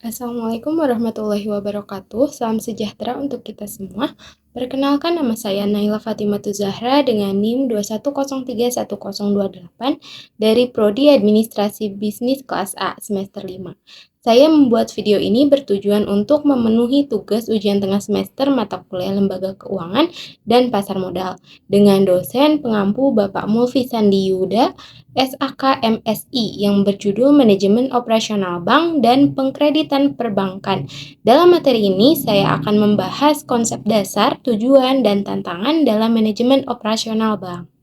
Assalamualaikum warahmatullahi wabarakatuh. Salam sejahtera untuk kita semua. Perkenalkan, nama saya Naila Fatimatu Zahra dengan NIM 210310028 dari Prodi Administrasi Bisnis kelas A semester 5. Saya membuat video ini bertujuan untuk memenuhi tugas ujian tengah semester mata kuliah Lembaga Keuangan dan Pasar Modal dengan dosen pengampu Bapak Mulfi Sandi Yuda, SAK MSI yang berjudul Manajemen Operasional Bank dan Pengkreditan Perbankan. Dalam materi ini, saya akan membahas konsep dasar, tujuan, dan tantangan dalam manajemen operasional bank.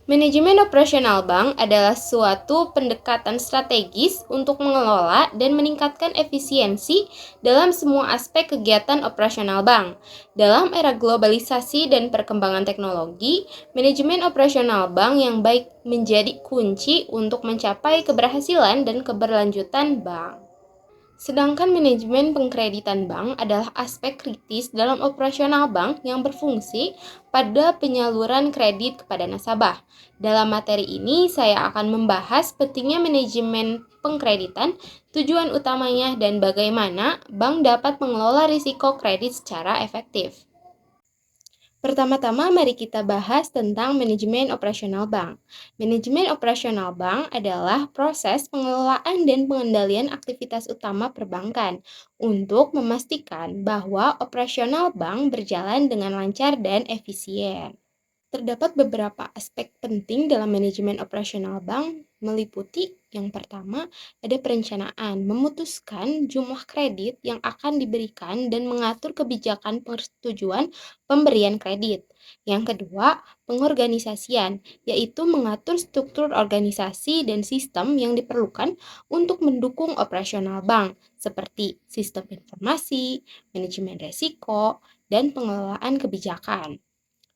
Manajemen operasional bank adalah suatu pendekatan strategis untuk mengelola dan meningkatkan efisiensi dalam semua aspek kegiatan operasional bank. Dalam era globalisasi dan perkembangan teknologi, manajemen operasional bank yang baik menjadi kunci untuk mencapai keberhasilan dan keberlanjutan bank. Sedangkan manajemen pengkreditan bank adalah aspek kritis dalam operasional bank yang berfungsi pada penyaluran kredit kepada nasabah. Dalam materi ini, saya akan membahas pentingnya manajemen pengkreditan, tujuan utamanya, dan bagaimana bank dapat mengelola risiko kredit secara efektif. Pertama-tama, mari kita bahas tentang manajemen operasional bank. Manajemen operasional bank adalah proses pengelolaan dan pengendalian aktivitas utama perbankan untuk memastikan bahwa operasional bank berjalan dengan lancar dan efisien. Terdapat beberapa aspek penting dalam manajemen operasional bank, meliputi yang pertama, ada perencanaan, memutuskan jumlah kredit yang akan diberikan dan mengatur kebijakan persetujuan pemberian kredit. Yang kedua, pengorganisasian, yaitu mengatur struktur organisasi dan sistem yang diperlukan untuk mendukung operasional bank, seperti sistem informasi, manajemen risiko, dan pengelolaan kebijakan.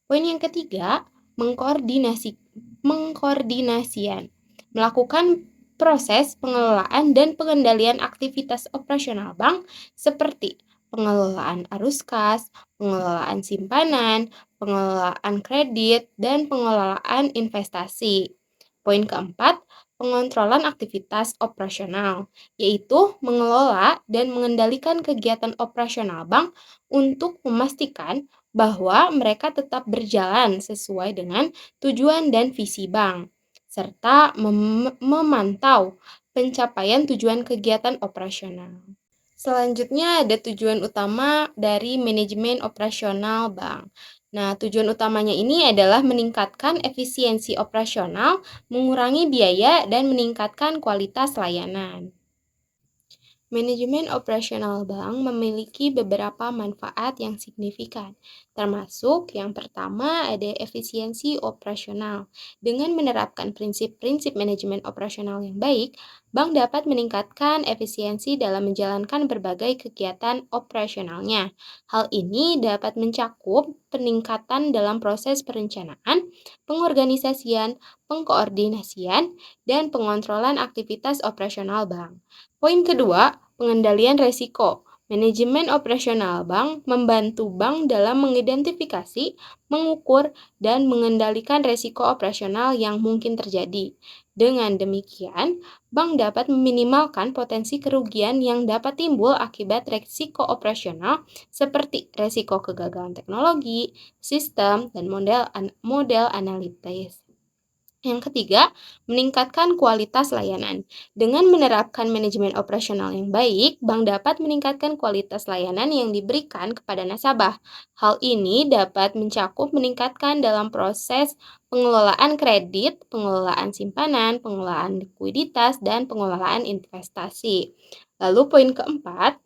Poin yang ketiga, mengkoordinasian, melakukan proses pengelolaan dan pengendalian aktivitas operasional bank seperti pengelolaan arus kas, pengelolaan simpanan, pengelolaan kredit, dan pengelolaan investasi. Poin keempat, pengontrolan aktivitas operasional, yaitu mengelola dan mengendalikan kegiatan operasional bank untuk memastikan bahwa mereka tetap berjalan sesuai dengan tujuan dan visi bank, serta memantau pencapaian tujuan kegiatan operasional. Selanjutnya ada tujuan utama dari manajemen operasional bank. Nah, tujuan utamanya ini adalah meningkatkan efisiensi operasional, mengurangi biaya, dan meningkatkan kualitas layanan. Manajemen operasional bank memiliki beberapa manfaat yang signifikan, termasuk yang pertama ada efisiensi operasional. Dengan menerapkan prinsip-prinsip manajemen operasional yang baik, bank dapat meningkatkan efisiensi dalam menjalankan berbagai kegiatan operasionalnya. Hal ini dapat mencakup peningkatan dalam proses perencanaan, pengorganisasian, pengkoordinasian, dan pengontrolan aktivitas operasional bank. Poin kedua, pengendalian resiko. Manajemen operasional bank membantu bank dalam mengidentifikasi, mengukur, dan mengendalikan resiko operasional yang mungkin terjadi. Dengan demikian, bank dapat meminimalkan potensi kerugian yang dapat timbul akibat resiko operasional seperti resiko kegagalan teknologi, sistem, dan model analitis. Yang ketiga, meningkatkan kualitas layanan. Dengan menerapkan manajemen operasional yang baik, bank dapat meningkatkan kualitas layanan yang diberikan kepada nasabah. Hal ini dapat mencakup meningkatkan dalam proses pengelolaan kredit, pengelolaan simpanan, pengelolaan likuiditas, dan pengelolaan investasi. Lalu poin keempat,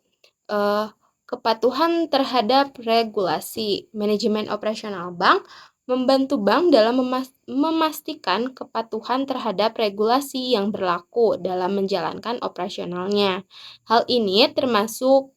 kepatuhan terhadap regulasi. Manajemen operasional bank membantu bank dalam memastikan kepatuhan terhadap regulasi yang berlaku dalam menjalankan operasionalnya. Hal ini termasuk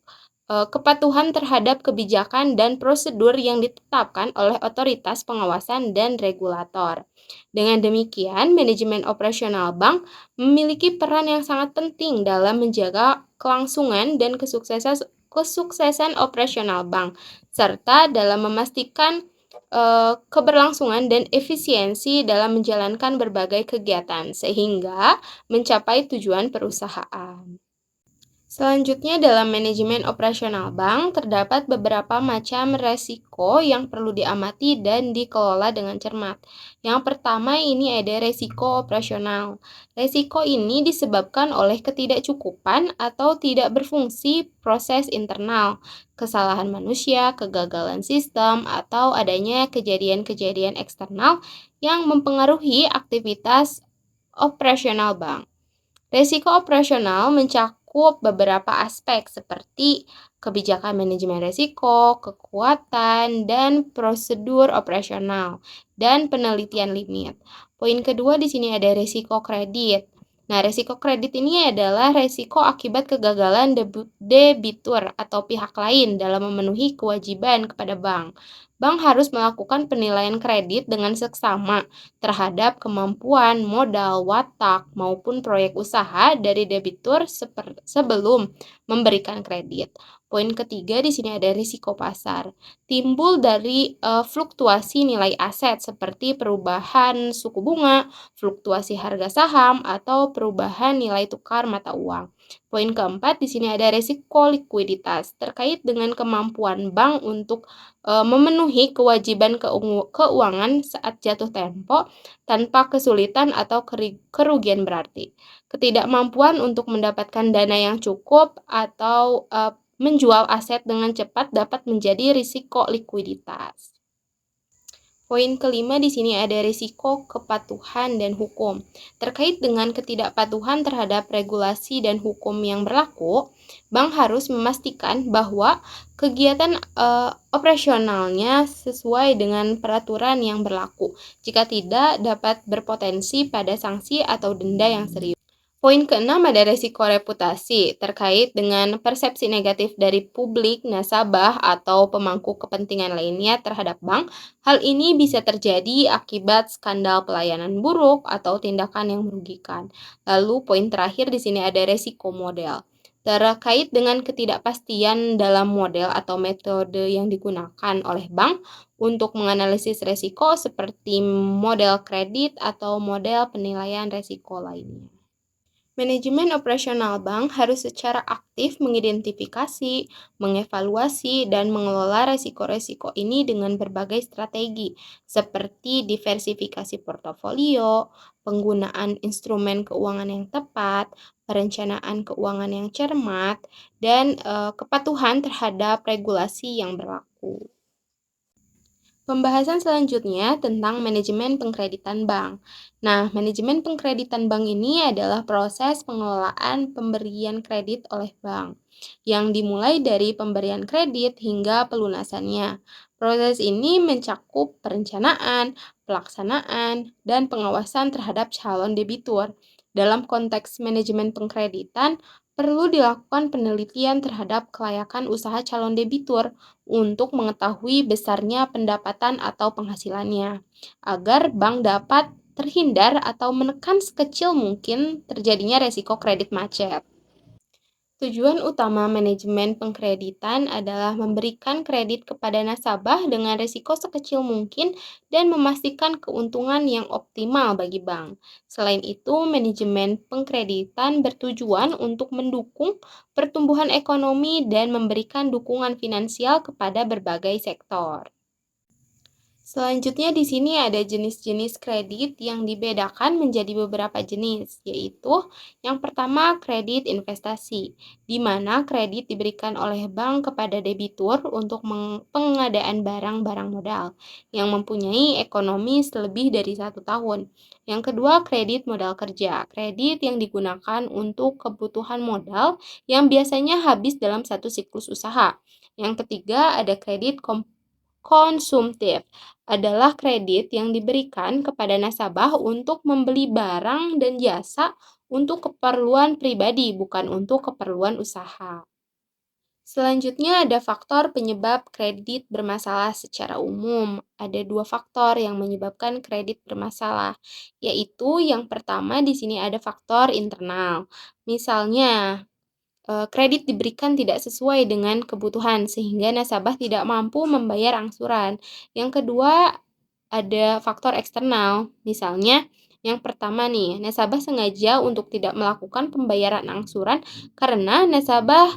kepatuhan terhadap kebijakan dan prosedur yang ditetapkan oleh otoritas pengawasan dan regulator. Dengan demikian, manajemen operasional bank memiliki peran yang sangat penting dalam menjaga kelangsungan dan kesuksesan operasional bank, serta dalam memastikan keberlangsungan dan efisiensi dalam menjalankan berbagai kegiatan, sehingga mencapai tujuan perusahaan. Selanjutnya, dalam manajemen operasional bank, terdapat beberapa macam resiko yang perlu diamati dan dikelola dengan cermat. Yang pertama, ini ada resiko operasional. Resiko ini disebabkan oleh ketidakcukupan atau tidak berfungsi proses internal, kesalahan manusia, kegagalan sistem, atau adanya kejadian-kejadian eksternal yang mempengaruhi aktivitas operasional bank. Risiko operasional mencakup beberapa aspek seperti kebijakan manajemen risiko, kekuatan, dan prosedur operasional, dan penelitian limit. Poin kedua di sini ada risiko kredit. Nah, risiko kredit ini adalah risiko akibat kegagalan debitur atau pihak lain dalam memenuhi kewajiban kepada bank. Bank harus melakukan penilaian kredit dengan seksama terhadap kemampuan modal, watak, maupun proyek usaha dari debitur sebelum memberikan kredit. Poin ketiga di sini ada risiko pasar. Timbul dari fluktuasi nilai aset seperti perubahan suku bunga, fluktuasi harga saham, atau perubahan nilai tukar mata uang. Poin keempat di sini ada risiko likuiditas terkait dengan kemampuan bank untuk memenuhi kewajiban keuangan saat jatuh tempo tanpa kesulitan atau kerugian berarti. Ketidakmampuan untuk mendapatkan dana yang cukup atau menjual aset dengan cepat dapat menjadi risiko likuiditas. Poin kelima di sini ada risiko kepatuhan dan hukum. Terkait dengan ketidakpatuhan terhadap regulasi dan hukum yang berlaku, bank harus memastikan bahwa kegiatan operasionalnya sesuai dengan peraturan yang berlaku. Jika tidak, dapat berpotensi pada sanksi atau denda yang serius. Poin keenam ada resiko reputasi terkait dengan persepsi negatif dari publik, nasabah, atau pemangku kepentingan lainnya terhadap bank. Hal ini bisa terjadi akibat skandal pelayanan buruk atau tindakan yang merugikan. Lalu poin terakhir di sini ada resiko model. Terkait dengan ketidakpastian dalam model atau metode yang digunakan oleh bank untuk menganalisis resiko seperti model kredit atau model penilaian resiko lainnya. Manajemen operasional bank harus secara aktif mengidentifikasi, mengevaluasi, dan mengelola resiko-resiko ini dengan berbagai strategi, seperti diversifikasi portofolio, penggunaan instrumen keuangan yang tepat, perencanaan keuangan yang cermat, dan kepatuhan terhadap regulasi yang berlaku. Pembahasan selanjutnya tentang manajemen pengkreditan bank. Nah, manajemen pengkreditan bank ini adalah proses pengelolaan pemberian kredit oleh bank yang dimulai dari pemberian kredit hingga pelunasannya. Proses ini mencakup perencanaan, pelaksanaan, dan pengawasan terhadap calon debitur. Dalam konteks manajemen pengkreditan, perlu dilakukan penelitian terhadap kelayakan usaha calon debitur untuk mengetahui besarnya pendapatan atau penghasilannya, agar bank dapat terhindar atau menekan sekecil mungkin terjadinya resiko kredit macet. Tujuan utama manajemen pengkreditan adalah memberikan kredit kepada nasabah dengan risiko sekecil mungkin dan memastikan keuntungan yang optimal bagi bank. Selain itu, manajemen pengkreditan bertujuan untuk mendukung pertumbuhan ekonomi dan memberikan dukungan finansial kepada berbagai sektor. Selanjutnya di sini ada jenis-jenis kredit yang dibedakan menjadi beberapa jenis, yaitu yang pertama kredit investasi, di mana kredit diberikan oleh bank kepada debitur untuk pengadaan barang-barang modal yang mempunyai ekonomi lebih dari 1 tahun. Yang kedua kredit modal kerja, kredit yang digunakan untuk kebutuhan modal yang biasanya habis dalam satu siklus usaha. Yang ketiga ada kredit konsumtif adalah kredit yang diberikan kepada nasabah untuk membeli barang dan jasa untuk keperluan pribadi, bukan untuk keperluan usaha. Selanjutnya ada faktor penyebab kredit bermasalah secara umum. Ada 2 faktor yang menyebabkan kredit bermasalah, yaitu yang pertama di sini ada faktor internal. Misalnya, kredit diberikan tidak sesuai dengan kebutuhan sehingga nasabah tidak mampu membayar angsuran. Yang kedua, ada faktor eksternal. Misalnya, yang pertama nih, nasabah sengaja untuk tidak melakukan pembayaran angsuran karena nasabah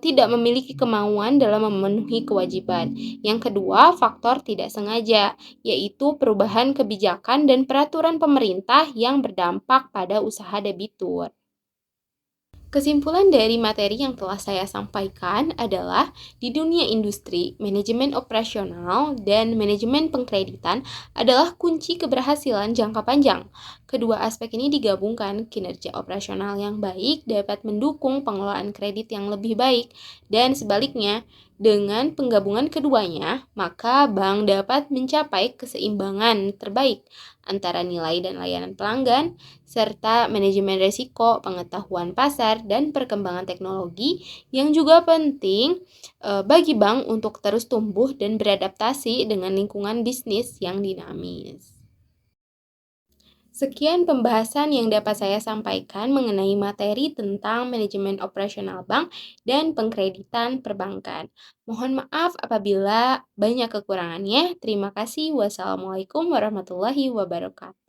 tidak memiliki kemauan dalam memenuhi kewajiban. Yang kedua, faktor tidak sengaja, yaitu perubahan kebijakan dan peraturan pemerintah yang berdampak pada usaha debitur. Kesimpulan dari materi yang telah saya sampaikan adalah di dunia industri, manajemen operasional dan manajemen pengkreditan adalah kunci keberhasilan jangka panjang. Kedua aspek ini digabungkan, kinerja operasional yang baik dapat mendukung pengelolaan kredit yang lebih baik, dan sebaliknya, dengan penggabungan keduanya, maka bank dapat mencapai keseimbangan terbaik antara nilai dan layanan pelanggan, serta manajemen risiko, pengetahuan pasar, dan perkembangan teknologi yang juga penting bagi bank untuk terus tumbuh dan beradaptasi dengan lingkungan bisnis yang dinamis. Sekian pembahasan yang dapat saya sampaikan mengenai materi tentang manajemen operasional bank dan pengkreditan perbankan. Mohon maaf apabila banyak kekurangannya. Terima kasih. Wassalamualaikum warahmatullahi wabarakatuh.